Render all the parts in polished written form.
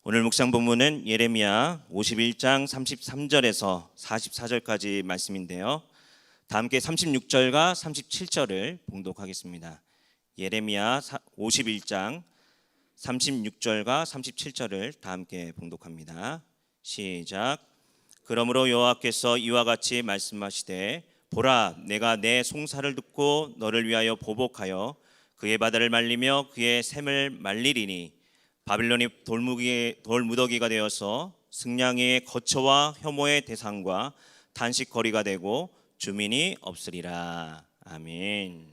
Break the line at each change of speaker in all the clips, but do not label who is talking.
오늘 묵상 본문은 예레미야 51장 33절에서 44절까지 말씀인데요. 다 함께 36절과 37절을 봉독하겠습니다. 예레미야 51장 36절과 37절을 다 함께 봉독합니다. 시작. 그러므로 여호와께서 이와 같이 말씀하시되 보라, 내가 내 송사를 듣고 너를 위하여 보복하여 그의 바다를 말리며 그의 샘을 말리리니 바빌론이 돌무더기가 되어서 승냥이의 거처와 혐오의 대상과 단식거리가 되고 주민이 없으리라. 아멘.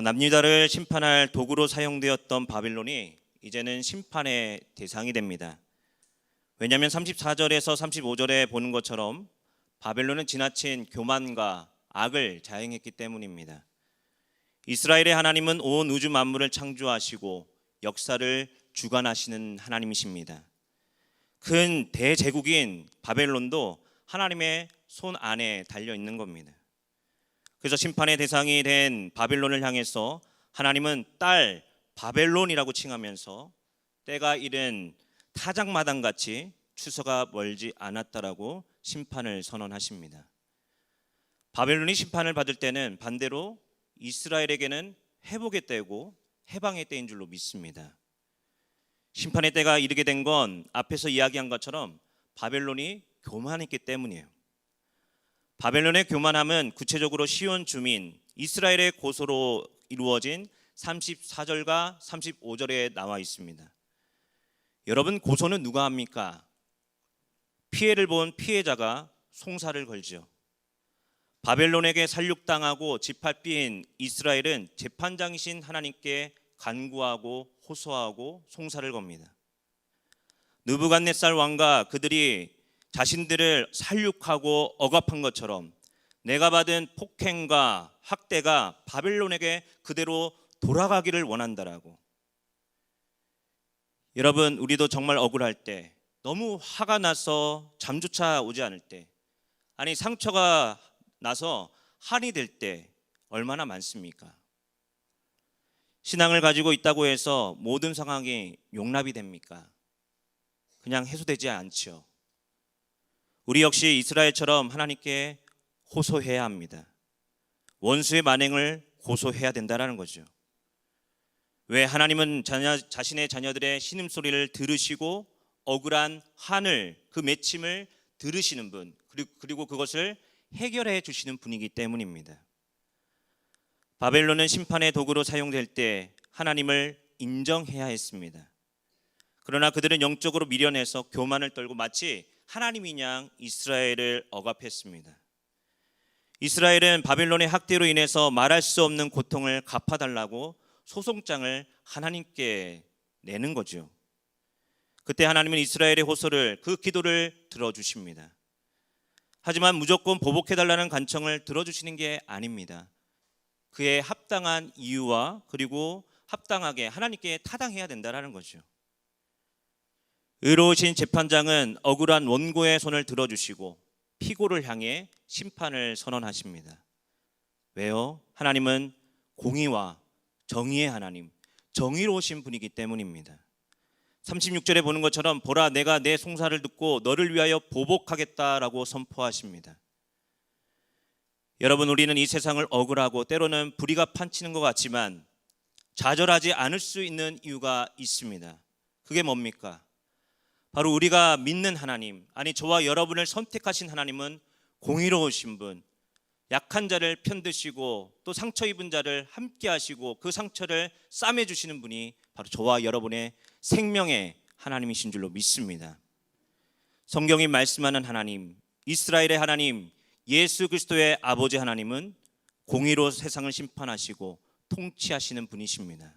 남유다를 심판할 도구로 사용되었던 바빌론이 이제는 심판의 대상이 됩니다. 왜냐하면 34절에서 35절에 보는 것처럼 바벨론은 지나친 교만과 악을 자행했기 때문입니다. 이스라엘의 하나님은 온 우주 만물을 창조하시고 역사를 주관하시는 하나님이십니다. 큰 대제국인 바벨론도 하나님의 손 안에 달려 있는 겁니다. 그래서 심판의 대상이 된 바벨론을 향해서 하나님은 딸 바벨론이라고 칭하면서 때가 이른 타작마당같이 추서가 멀지 않았다라고 심판을 선언하십니다. 바벨론이 심판을 받을 때는 반대로 이스라엘에게는 회복의 때고 해방의 때인 줄로 믿습니다. 심판의 때가 이르게 된 건 앞에서 이야기한 것처럼 바벨론이 교만했기 때문이에요. 바벨론의 교만함은 구체적으로 시온 주민 이스라엘의 고소로 이루어진 34절과 35절에 나와 있습니다. 여러분, 고소는 누가 합니까? 피해를 본 피해자가 송사를 걸죠. 바벨론에게 살육당하고 짓밟힌 이스라엘은 재판장이신 하나님께 간구하고 호소하고 송사를 겁니다. 느부갓네살 왕과 그들이 자신들을 살육하고 억압한 것처럼 내가 받은 폭행과 학대가 바벨론에게 그대로 돌아가기를 원한다라고. 여러분, 우리도 정말 억울할 때, 너무 화가 나서 잠조차 오지 않을 때, 아니 상처가 나서 한이 될 때 얼마나 많습니까? 신앙을 가지고 있다고 해서 모든 상황이 용납이 됩니까? 그냥 해소되지 않죠. 우리 역시 이스라엘처럼 하나님께 호소해야 합니다. 원수의 만행을 고소해야 된다는 거죠. 왜? 하나님은 자신의 자녀들의 신음소리를 들으시고 억울한 한을, 그 맺힘을 들으시는 분, 그리고 그것을 해결해 주시는 분이기 때문입니다. 바벨론은 심판의 도구로 사용될 때 하나님을 인정해야 했습니다. 그러나 그들은 영적으로 미련해서 교만을 떨고 마치 하나님이냥 이스라엘을 억압했습니다. 이스라엘은 바벨론의 학대로 인해서 말할 수 없는 고통을 갚아달라고 소송장을 하나님께 내는 거죠. 그때 하나님은 이스라엘의 호소를, 그 기도를 들어주십니다. 하지만 무조건 보복해달라는 간청을 들어주시는 게 아닙니다. 그의 합당한 이유와 그리고 합당하게 하나님께 타당해야 된다는 거죠. 의로우신 재판장은 억울한 원고의 손을 들어주시고 피고를 향해 심판을 선언하십니다. 왜요? 하나님은 공의와 정의의 하나님, 정의로우신 분이기 때문입니다. 36절에 보는 것처럼 보라, 내가 내 송사를 듣고 너를 위하여 보복하겠다라고 선포하십니다. 여러분, 우리는 이 세상을 억울하고 때로는 불의가 판치는 것 같지만 좌절하지 않을 수 있는 이유가 있습니다. 그게 뭡니까? 바로 우리가 믿는 하나님, 아니 저와 여러분을 선택하신 하나님은 공의로우신 분, 약한 자를 편드시고 또 상처 입은 자를 함께 하시고 그 상처를 싸매 주시는 분이 바로 저와 여러분의 생명의 하나님이신 줄로 믿습니다. 성경이 말씀하는 하나님, 이스라엘의 하나님, 예수 그리스도의 아버지 하나님은 공의로 세상을 심판하시고 통치하시는 분이십니다.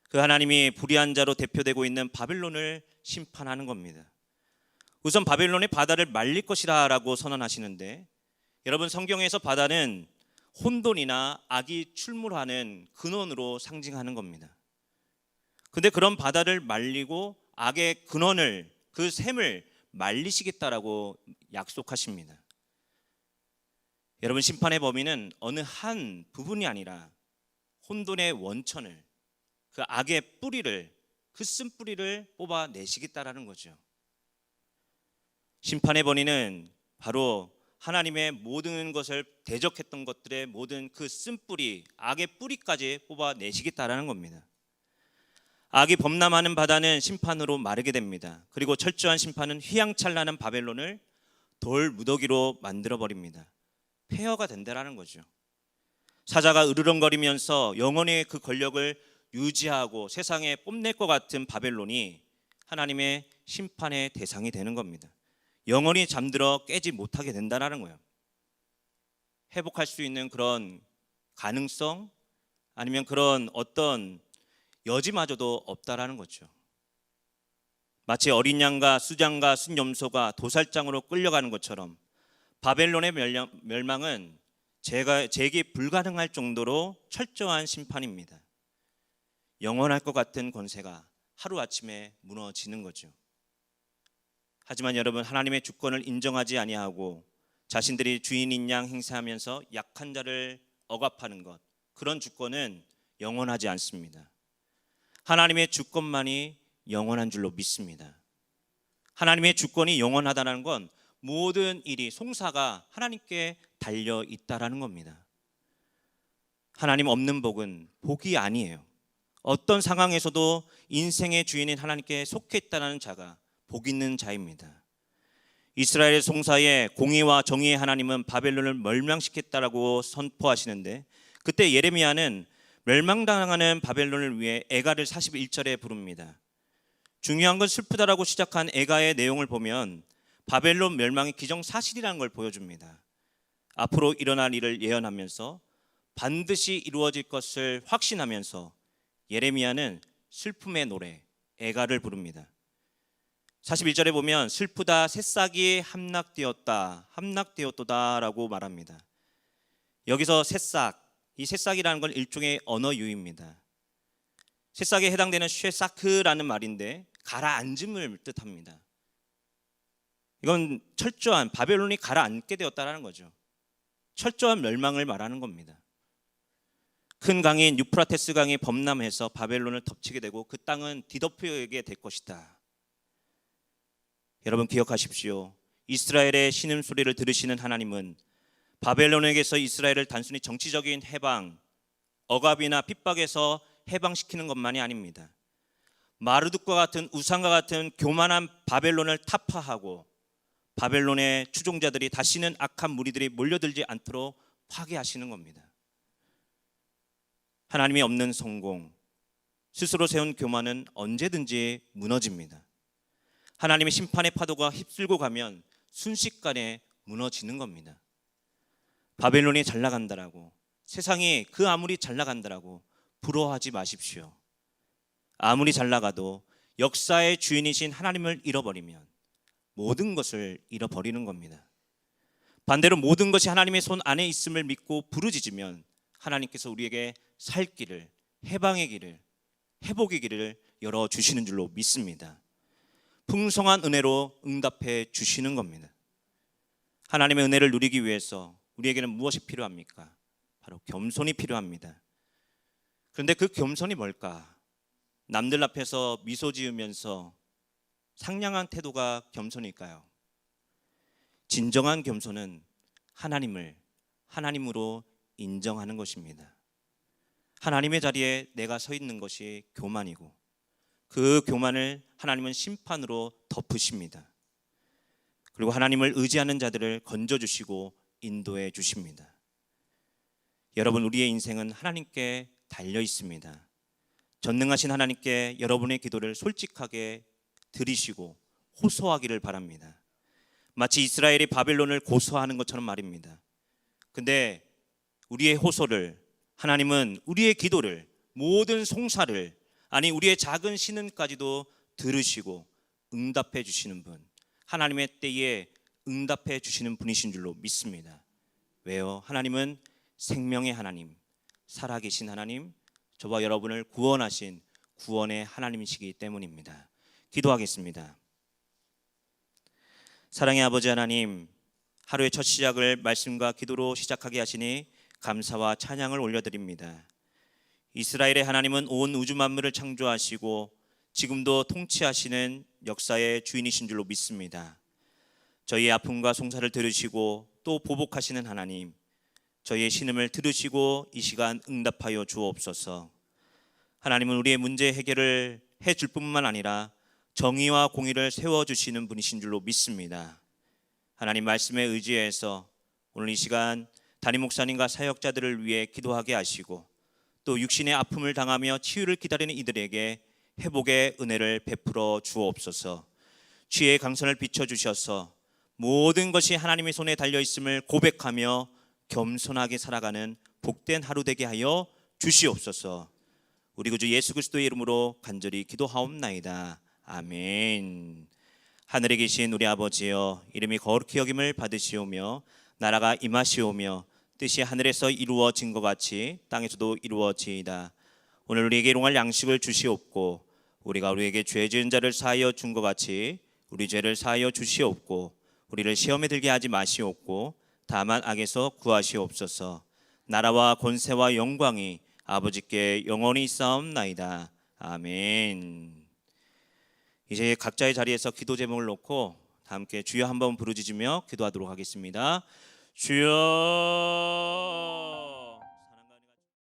그 하나님이 불의한 자로 대표되고 있는 바벨론을 심판하는 겁니다. 우선 바벨론의 바다를 말릴 것이라 라고 선언하시는데, 여러분, 성경에서 바다는 혼돈이나 악이 출몰하는 근원으로 상징하는 겁니다. 근데 그런 바다를 말리고 악의 근원을, 그 샘을 말리시겠다라고 약속하십니다. 여러분, 심판의 범위는 어느 한 부분이 아니라 혼돈의 원천을, 그 악의 뿌리를 그 쓴뿌리를 뽑아내시겠다라는 거죠. 심판의 번뇌는 바로 하나님의 모든 것을 대적했던 것들의 모든 그 쓴뿌리, 악의 뿌리까지 뽑아내시겠다라는 겁니다. 악이 범람하는 바다는 심판으로 마르게 됩니다. 그리고 철저한 심판은 휘황찬란한 바벨론을 돌 무더기로 만들어 버립니다. 폐허가 된다라는 거죠. 사자가 으르렁거리면서 영원히 그 권력을 유지하고 세상에 뽐낼 것 같은 바벨론이 하나님의 심판의 대상이 되는 겁니다. 영원히 잠들어 깨지 못하게 된다는 거예요. 회복할 수 있는 그런 가능성, 아니면 그런 어떤 여지마저도 없다라는 거죠. 마치 어린 양과 수장과 순염소가 도살장으로 끌려가는 것처럼 바벨론의 멸망은 재기 불가능할 정도로 철저한 심판입니다. 영원할 것 같은 권세가 하루아침에 무너지는 거죠. 하지만 여러분, 하나님의 주권을 인정하지 아니하고 자신들이 주인인 양 행세하면서 약한 자를 억압하는 것, 그런 주권은 영원하지 않습니다. 하나님의 주권만이 영원한 줄로 믿습니다. 하나님의 주권이 영원하다는 건 모든 일이 송사가 하나님께 달려 있다라는 겁니다. 하나님 없는 복은 복이 아니에요. 어떤 상황에서도 인생의 주인인 하나님께 속해 있다는 자가 복 있는 자입니다. 이스라엘의 송사에 공의와 정의의 하나님은 바벨론을 멸망시켰다라고 선포하시는데, 그때 예레미야는 멸망당하는 바벨론을 위해 애가를 41절에 부릅니다. 중요한 건 슬프다라고 시작한 애가의 내용을 보면 바벨론 멸망이 기정사실이라는 걸 보여줍니다. 앞으로 일어날 일을 예언하면서 반드시 이루어질 것을 확신하면서 예레미야는 슬픔의 노래 애가를 부릅니다. 41절에 보면 슬프다, 새싹이 함락되었도다라고 말합니다. 여기서 새싹, 이 새싹이라는 건 일종의 언어 유희입니다. 새싹에 해당되는 쉐사크라는 말인데 가라앉음을 뜻합니다. 이건 철저한 바벨론이 가라앉게 되었다는 거죠. 철저한 멸망을 말하는 겁니다. 큰 강인 유프라테스 강이 범람해서 바벨론을 덮치게 되고 그 땅은 뒤덮여지게 될 것이다. 여러분 기억하십시오. 이스라엘의 신음소리를 들으시는 하나님은 바벨론에게서 이스라엘을 단순히 정치적인 해방, 억압이나 핍박에서 해방시키는 것만이 아닙니다. 마르둑과 같은 우상과 같은 교만한 바벨론을 타파하고 바벨론의 추종자들이 다시는 악한 무리들이 몰려들지 않도록 파괴하시는 겁니다. 하나님이 없는 성공, 스스로 세운 교만은 언제든지 무너집니다. 하나님의 심판의 파도가 휩쓸고 가면 순식간에 무너지는 겁니다. 바벨론이 잘 나간다라고, 세상이 그 아무리 잘 나간다라고 부러워하지 마십시오. 아무리 잘 나가도 역사의 주인이신 하나님을 잃어버리면 모든 것을 잃어버리는 겁니다. 반대로 모든 것이 하나님의 손 안에 있음을 믿고 부르짖으면 하나님께서 우리에게 살 길을, 해방의 길을, 회복의 길을 열어주시는 줄로 믿습니다. 풍성한 은혜로 응답해 주시는 겁니다. 하나님의 은혜를 누리기 위해서 우리에게는 무엇이 필요합니까? 바로 겸손이 필요합니다. 그런데 그 겸손이 뭘까? 남들 앞에서 미소 지으면서 상냥한 태도가 겸손일까요? 진정한 겸손은 하나님을 하나님으로 인정하는 것입니다. 하나님의 자리에 내가 서 있는 것이 교만이고 그 교만을 하나님은 심판으로 덮으십니다. 그리고 하나님을 의지하는 자들을 건져주시고 인도해 주십니다. 여러분, 우리의 인생은 하나님께 달려 있습니다. 전능하신 하나님께 여러분의 기도를 솔직하게 드리시고 호소하기를 바랍니다. 마치 이스라엘이 바벨론을 고소하는 것처럼 말입니다. 근데 우리의 호소를, 하나님은 우리의 기도를, 모든 송사를, 아니 우리의 작은 신음까지도 들으시고 응답해 주시는 분, 하나님의 때에 응답해 주시는 분이신 줄로 믿습니다. 왜요? 하나님은 생명의 하나님, 살아계신 하나님, 저와 여러분을 구원하신 구원의 하나님이시기 때문입니다. 기도하겠습니다. 사랑의 아버지 하나님, 하루의 첫 시작을 말씀과 기도로 시작하게 하시니 감사와 찬양을 올려드립니다. 이스라엘의 하나님은 온 우주 만물을 창조하시고 지금도 통치하시는 역사의 주인이신 줄로 믿습니다. 저희의 아픔과 송사를 들으시고 또 보복하시는 하나님, 저희의 신음을 들으시고 이 시간 응답하여 주옵소서. 하나님은 우리의 문제 해결을 해줄 뿐만 아니라 정의와 공의를 세워주시는 분이신 줄로 믿습니다. 하나님 말씀에 의지해서 오늘 이 시간 담임 목사님과 사역자들을 위해 기도하게 하시고 또 육신의 아픔을 당하며 치유를 기다리는 이들에게 회복의 은혜를 베풀어 주옵소서. 주의 강선을 비춰주셔서 모든 것이 하나님의 손에 달려있음을 고백하며 겸손하게 살아가는 복된 하루 되게 하여 주시옵소서. 우리 구주 예수 그리스도의 이름으로 간절히 기도하옵나이다. 아멘. 하늘에 계신 우리 아버지여, 이름이 거룩히 여김을 받으시오며 나라가 임하시오며 뜻이 하늘에서 이루어진 것 같이 땅에서도 이루어지이다. 오늘 우리에게 일용할 양식을 주시옵고 우리가 우리에게 죄 지은 자를 사하여 준 것 같이 우리 죄를 사하여 주시옵고 우리를 시험에 들게 하지 마시옵고 다만 악에서 구하시옵소서. 나라와 권세와 영광이 아버지께 영원히 있사옵나이다. 아멘. 이제 각자의 자리에서 기도 제목을 놓고 다 함께 주여 한번 부르짖으며 기도하도록 하겠습니다. 주여.